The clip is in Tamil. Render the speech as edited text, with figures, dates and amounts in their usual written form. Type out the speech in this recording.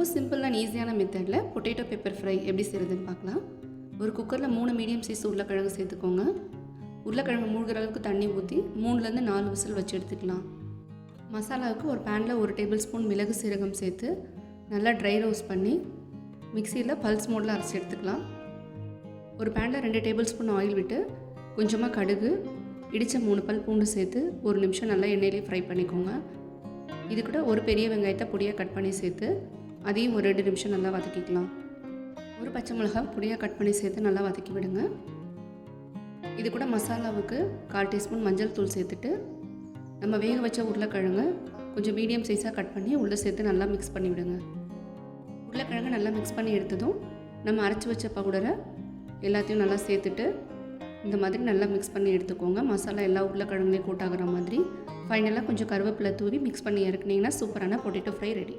ரொம்ப சிம்பிள் அண்ட் ஈஸியான மெத்தடில் பொட்டேட்டோ பெப்பர் ஃப்ரை எப்படி செய்கிறதுன்னு பார்க்கலாம். ஒரு குக்கரில் 3 மீடியம் சைஸ் உருளைக்கிழங்கு சேர்த்துக்கோங்க. உருளைக்கிழங்கு மூழ்கிற அளவுக்கு தண்ணி ஊற்றி 3லேருந்து 4 விசில் வச்சு எடுத்துக்கலாம். மசாலாவுக்கு ஒரு பேனில் 1 டேபிள் ஸ்பூன் மிளகு சீரகம் சேர்த்து நல்லா ட்ரை ரோஸ்ட் பண்ணி மிக்சியில் பல்ஸ் மோடில் அரைச்சி எடுத்துக்கலாம். ஒரு பேனில் 2 டேபிள் ஸ்பூன் ஆயில் விட்டு கொஞ்சமாக கடுகு, இடித்த 3 பல் பூண்டு சேர்த்து 1 நிமிஷம் நல்லா எண்ணெயிலே ஃப்ரை பண்ணிக்கோங்க. இது கூட ஒரு பெரிய வெங்காயத்தை பொடியாக கட் பண்ணி சேர்த்து அதையும் ஒரு 2 நிமிஷம் நல்லா வதக்கிக்கலாம். ஒரு பச்சை மிளகாய் பொடியாக கட் பண்ணி சேர்த்து நல்லா வதக்கி விடுங்க. இது கூட மசாலாவுக்கு 1/4 டீஸ்பூன் மஞ்சள் தூள் சேர்த்துட்டு நம்ம வேக வச்ச உருளைக்கிழங்கு கொஞ்சம் மீடியம் சைஸாக கட் பண்ணி உள்ளே சேர்த்து நல்லா மிக்ஸ் பண்ணி விடுங்க. உருளைக்கிழங்கு நல்லா மிக்ஸ் பண்ணி எடுத்ததும் நம்ம அரைச்சி வச்ச பவுடரை எல்லாத்தையும் நல்லா சேர்த்துட்டு இந்த மாதிரி நல்லா மிக்ஸ் பண்ணி எடுத்துக்கோங்க. மசாலா எல்லா உருளைக்கிழங்குலேயும் கோட் ஆகிற மாதிரி. ஃபைனலாக கொஞ்சம் கருவேப்பிலை தூவி மிக்ஸ் பண்ணி இறக்குனீங்கன்னா சூப்பரான பொட்டேட்டோ ஃப்ரை ரெடி.